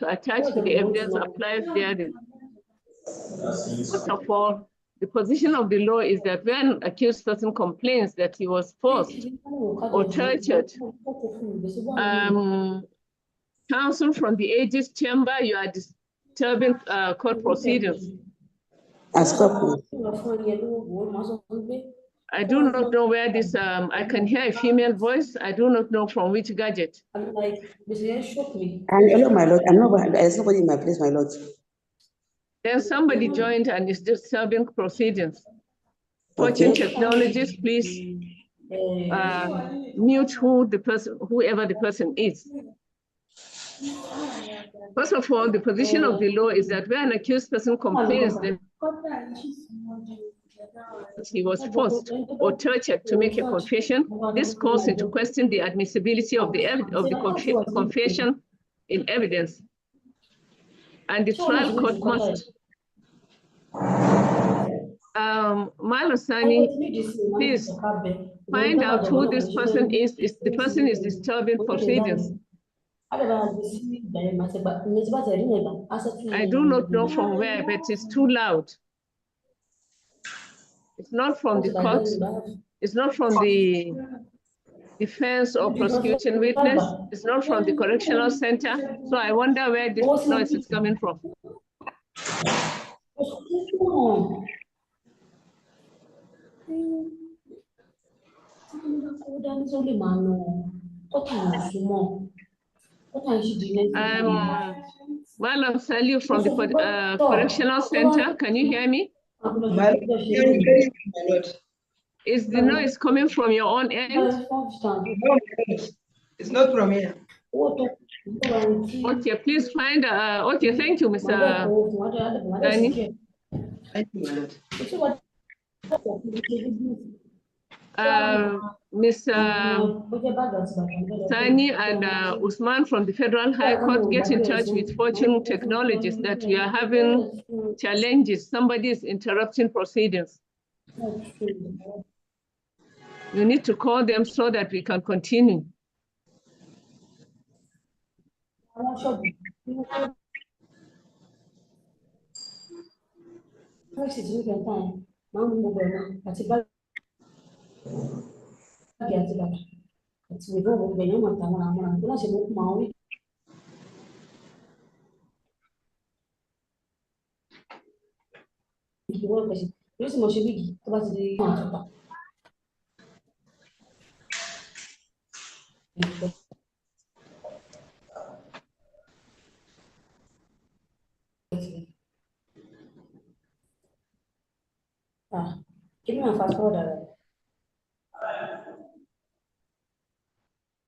attached to the evidence applies therein. First of all, the position of the law is that when an accused person complains that he was forced or tortured, counsel from the Aegis chamber, you are disturbing court proceedings. I do not know where this, I can hear a female voice. I do not know from which gadget. Hello, my lord. There's nobody in my place, my lord. Then somebody joined and is disturbing proceedings. Fortune Technologies, please mute whoever the person is. First of all, the position of the law is that when an accused person complains that he was forced or tortured to make a confession, this calls into question the admissibility of the confession in evidence. And the trial court must. Malosani, please find out who this person is. The person is disturbing proceedings. I do not know from where, but it's too loud. It's not from the court. It's not from the defense or prosecution witness. It's not from the correctional center. So I wonder where this noise is coming from. Well, I'm Sally from the correctional center. Can you hear me? Is the noise coming from your own end? No, it's not from here. Okay, please find. Okay, thank you, Mr. Danny. Thank you, Mr. Sani and Usman from the Federal High Court, get in touch with Fortune Technologies that we are having challenges. Somebody is interrupting proceedings. You need to call them so that we can continue.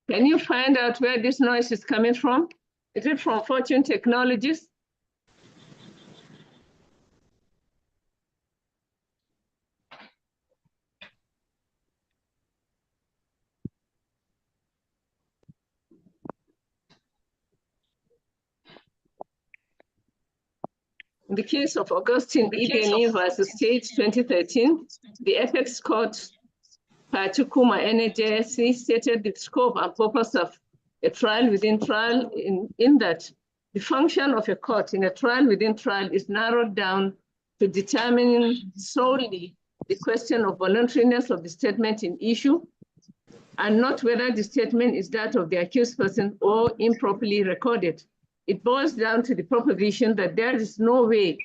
Can you find out where this noise is coming from? Is it from Fortune Technologies? In the case of Augustine Ibeni versus State 2013, the Apex Court, Pachukuma NJSC, stated the scope and purpose of a trial within trial in that the function of a court in a trial within trial is narrowed down to determining solely the question of voluntariness of the statement in issue and not whether the statement is that of the accused person or improperly recorded. It boils down to the proposition that there is no way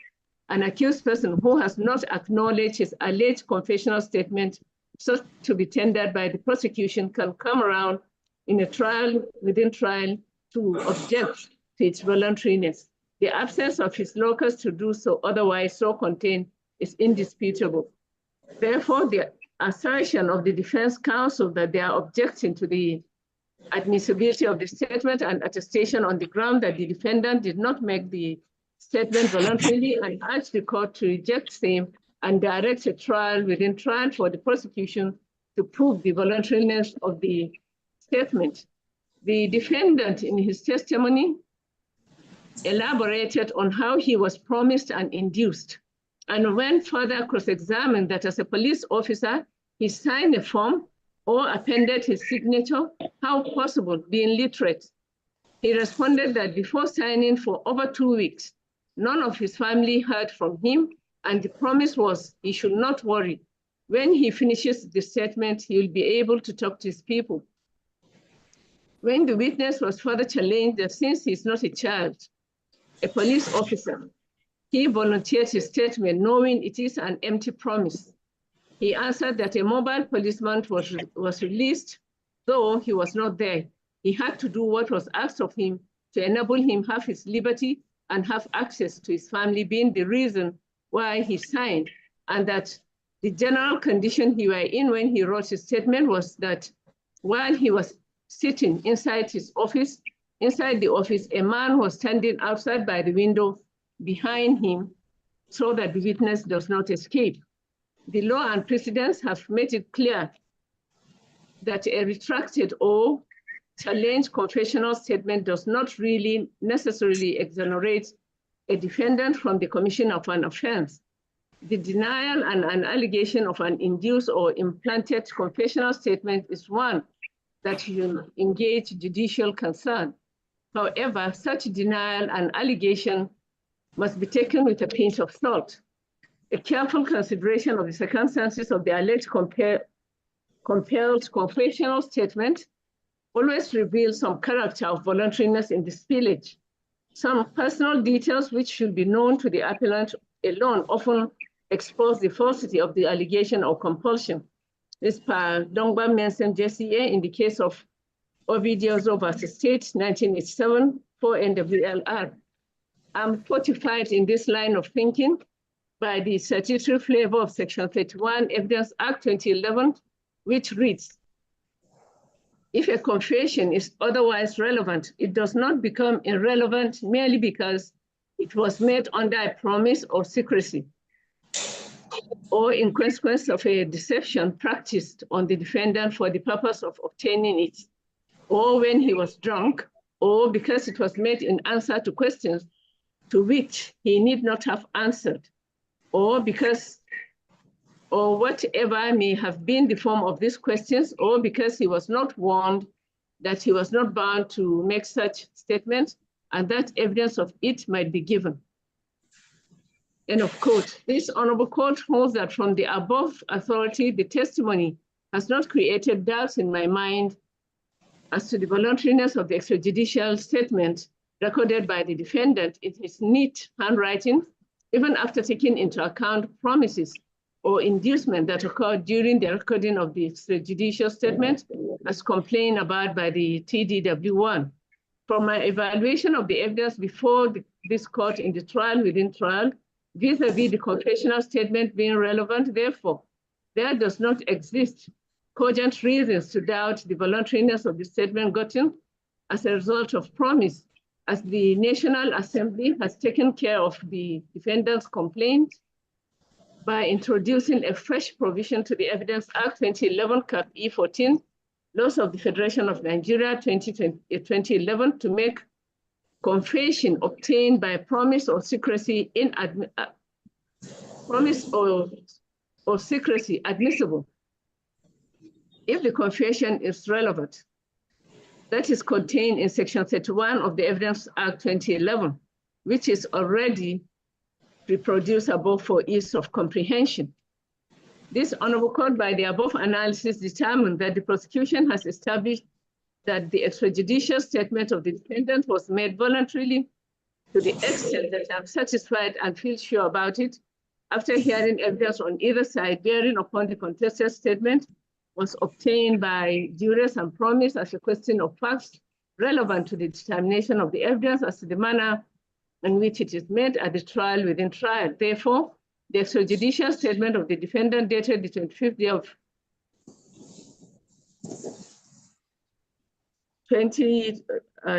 an accused person who has not acknowledged his alleged confessional statement sought to be tendered by the prosecution can come around in a trial within trial to object to its voluntariness. The absence of his locus to do so otherwise so contained is indisputable. Therefore, the assertion of the defense counsel that they are objecting to the admissibility of the statement and attestation on the ground that the defendant did not make the statement voluntarily and urge the court to reject same and direct a trial within trial for the prosecution to prove the voluntariness of the statement. The defendant in his testimony elaborated on how he was promised and induced, and when further cross-examined that as a police officer, he signed a form or appended his signature, how possible, being literate, He responded that before signing for over 2 weeks, none of his family heard from him, and the promise was he should not worry. When he finishes the statement, he will be able to talk to his people. When the witness was further challenged that since he's not a child, a police officer, he volunteered his statement knowing it is an empty promise. He answered that a mobile policeman was released, though he was not there. He had to do what was asked of him to enable him have his liberty and have access to his family, being the reason why he signed, and that the general condition he was in when he wrote his statement was that while he was sitting inside the office, a man was standing outside by the window behind him so that the witness does not escape. The law and precedents have made it clear that a retracted or challenged confessional statement does not really necessarily exonerate a defendant from the commission of an offense. The denial and an allegation of an induced or implanted confessional statement is one that should engage judicial concern. However, such denial and allegation must be taken with a pinch of salt. A careful consideration of the circumstances of the alleged compelled confessional statement always reveals some character of voluntariness in the spillage. Some personal details which should be known to the appellant alone often expose the falsity of the allegation or compulsion. This per Dongba mentioned JCA in the case of Ovidiozo versus State, 1987, 4 NWLR. I'm fortified in this line of thinking by the statutory flavor of Section 31, Evidence Act 2011, which reads, if a confession is otherwise relevant, it does not become irrelevant merely because it was made under a promise or secrecy, or in consequence of a deception practiced on the defendant for the purpose of obtaining it, or when he was drunk, or because it was made in answer to questions to which he need not have answered, or because, or whatever may have been the form of these questions, or because he was not warned that he was not bound to make such statements, and that evidence of it might be given. End of quote. This honorable court holds that from the above authority, the testimony has not created doubts in my mind as to the voluntariness of the extrajudicial statement recorded by the defendant in his neat handwriting, even after taking into account promises or inducement that occurred during the recording of the extrajudicial statement as complained about by the TDW1. From my evaluation of the evidence before this court in the trial within trial, vis-a-vis the confessional statement being relevant, therefore, there does not exist cogent reasons to doubt the voluntariness of the statement gotten as a result of promise, as the National Assembly has taken care of the defendant's complaint by introducing a fresh provision to the Evidence Act 2011, Cap E14, Laws of the Federation of Nigeria 2011 to make confession obtained by promise or secrecy secrecy admissible if the confession is relevant. That is contained in Section 31 of the Evidence Act 2011, which is already reproduced above for ease of comprehension. This honorable court, by the above analysis, determined that the prosecution has established that the extrajudicial statement of the defendant was made voluntarily to the extent that I'm satisfied and feel sure about it after hearing evidence on either side bearing upon the contested statement was obtained by duress and promise as a question of facts relevant to the determination of the evidence as to the manner in which it is made at the trial within trial. Therefore, the extrajudicial statement of the defendant dated the 25th day of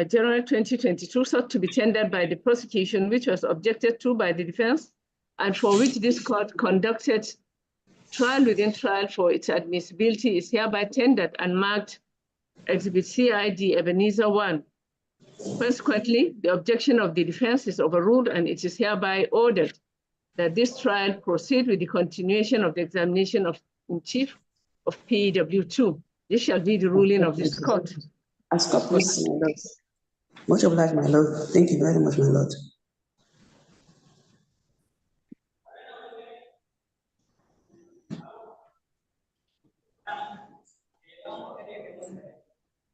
January 2022 sought to be tendered by the prosecution, which was objected to by the defense, and for which this court conducted trial within trial for its admissibility, is hereby tendered and marked Exhibit CID Ebenezer 1. Consequently, the objection of the defense is overruled, and it is hereby ordered that this trial proceed with the continuation of the examination of in chief of PEW2. This shall be the ruling of this court. As copies, my lords. Much obliged, my lord. Thank you very much, my lord.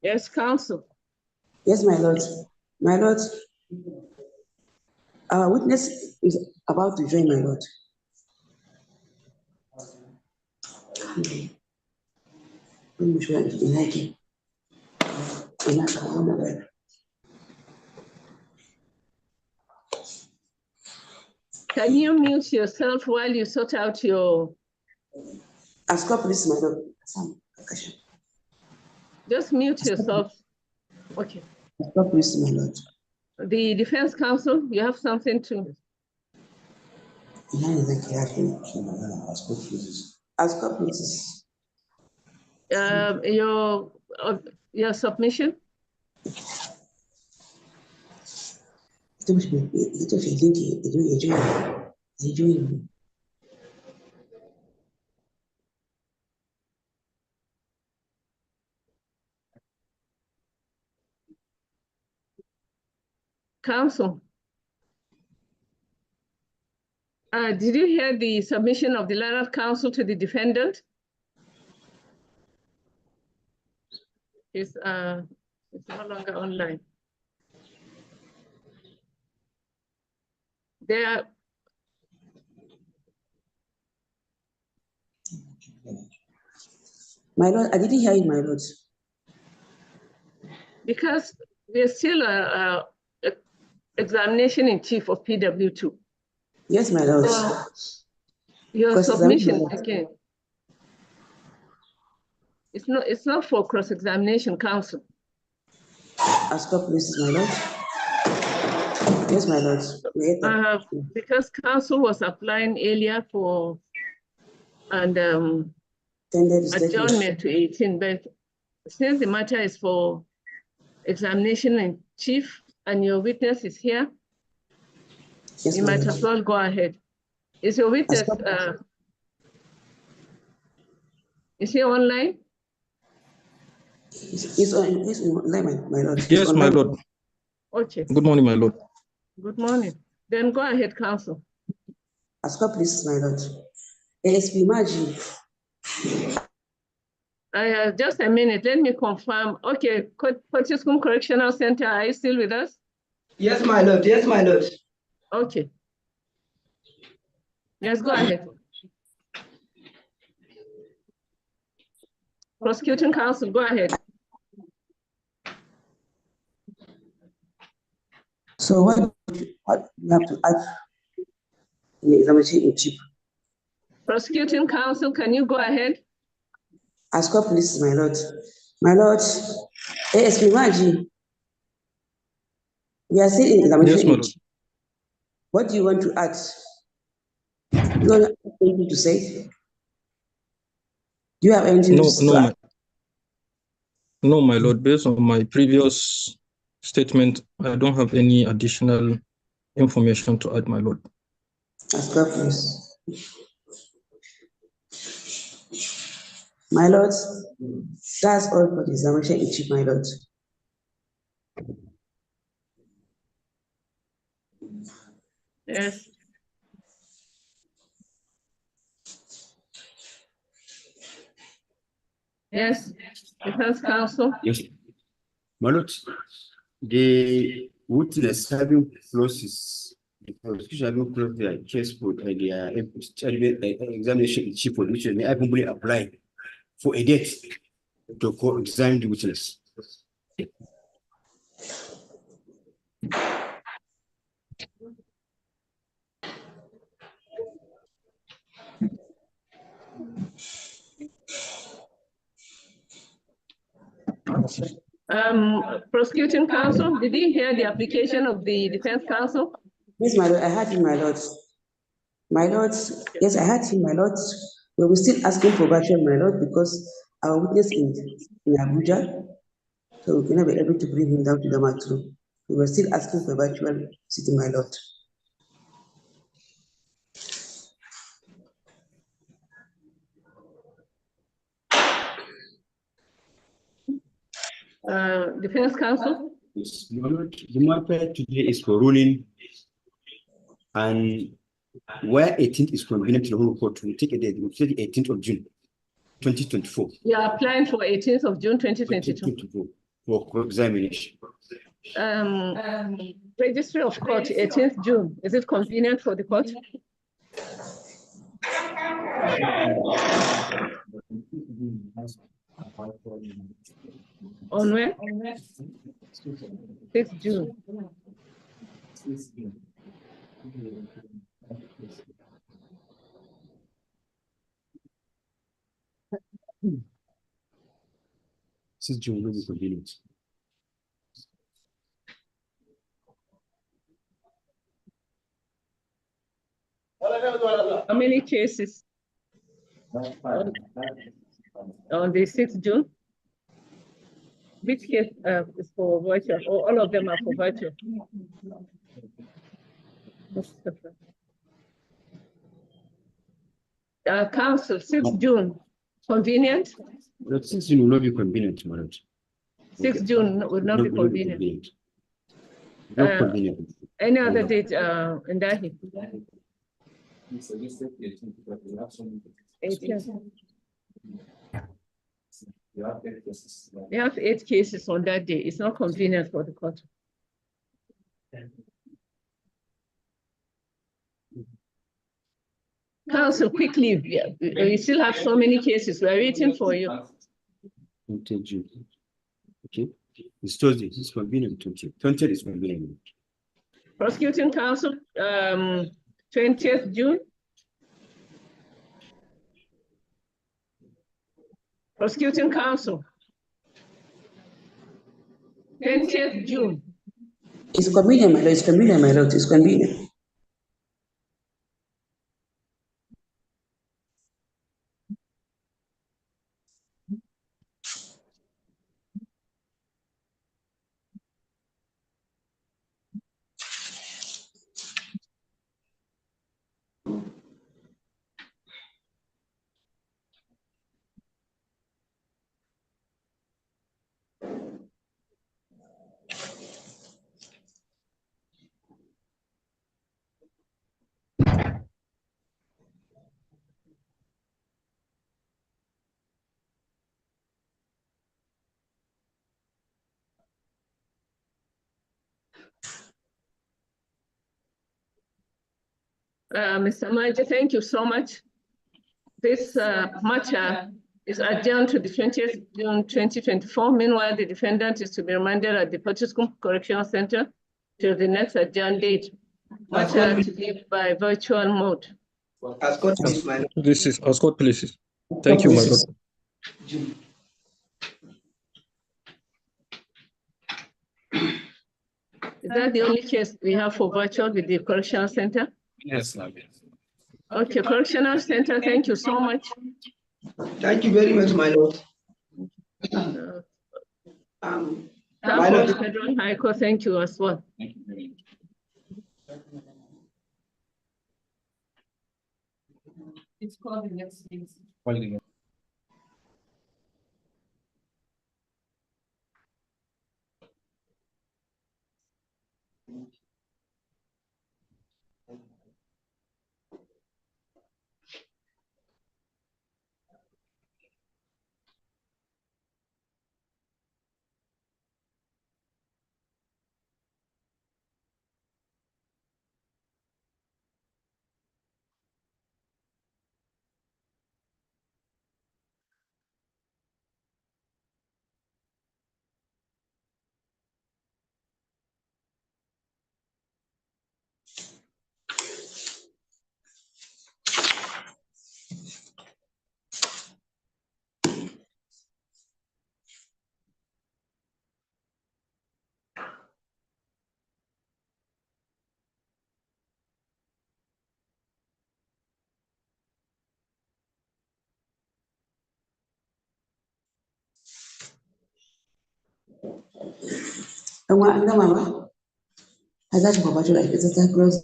Yes, counsel. Yes, my lord. My lord, our witness is about to join, my lord. Can you mute yourself while you sort out your... Ascop, please, my lord. Just mute yourself. Okay. Ascop, please, my lord. The defense counsel, you have something to... Ascop, please. Your submission? Counsel. Did you hear the submission of the learned counsel to the defendant? It's no longer online. There. My lord, I didn't hear you, my lord. Because there's still a examination in chief of PW2. Yes, my lord. Your submission again. It's not for cross-examination, counsel. Ascop, please, my lord. Yes, my lord. Because counsel was applying earlier for adjournment to 18, but since the matter is for examination in chief and your witness is here, yes, you might as well go ahead. Is your witness, is he online? He's online, my lord. Yes, my lord. Okay. Good morning, my lord. Good morning. Then go ahead, counsel. Ascop, please, my lord. ASP Maji. Just a minute, let me confirm. Okay, Kotiskum Correctional Center, are you still with us? Yes, my lord. Yes, my lord. Okay. Yes, go ahead. Prosecuting counsel, go ahead. So what you have to add in the examination in chief? Prosecuting counsel, can you go ahead? Ascop, please, my lord. My lord, ASP Maji. We are still in examination in chief. What do you want to add? Do you have anything to say? Do you have anything to add? No, my lord. Based on my previous statement, I don't have any additional information to add, my lord. Ascop, please. My lord, that's all for the examination in chief, my lord. Yes. Yes, defense counsel. Yes, my lord, the witness having clauses, the prosecution having clauses their case for their examination in chief, which may I humbly apply for a date to co-examine the witness. Prosecuting counsel, did you hear the application of the defense counsel? Yes, my lord, I heard him, my lord. My lord, yes, I heard him, my lord. We were still asking for virtual, my lord, because our witness in Abuja, so we cannot be able to bring him down to Damaturu. We were still asking for virtual sitting, my lord. Defense counsel? Yes, the matter today is for ruling, and where 18th is convenient to the whole court, we take a date, we say the 18th of June, 2024. You are applying for 18th of June, 2022. 2024 for examination. Registry of court, 18th June. Is it convenient for the court? On when? 6th June. This is June will be convenient. How many cases? On the 6th June? Which case is for virtual? Or all of them are for virtual? Council, 6th June, convenient? But 6th June will not be convenient, madam. 6th June will not be convenient. Not convenient. Any other date in that? 18th. We have 8 cases on that day. It's not convenient for the court. Council, quickly, we still have so many cases. We're waiting for you. 20th June. Okay. It's Thursday. It's convenient. 20th is convenient. Prosecuting counsel, 20th June. Prosecuting counsel, 20th June. It's convenient, my lord. It's convenient, my lord. It's convenient. Mr. Maji, thank you so much. This matter is adjourned to the 20th June 2024. Meanwhile, the defendant is to be remanded at the Pochiskum Correctional Center till the next adjourned date. Matter to be by virtual mode. As court, please, my lord. This is as court places. Thank you, my lord. Is that the only case we have for virtual with the correctional center? Yes, ma'am. Okay, correctional center, thank you so much. Thank you very much, my lord. My lord. Federal High Court, thank you as well. Thank you very much. It's called the next case. Calling And what, no, mama? I got to go back to like, it's a gross.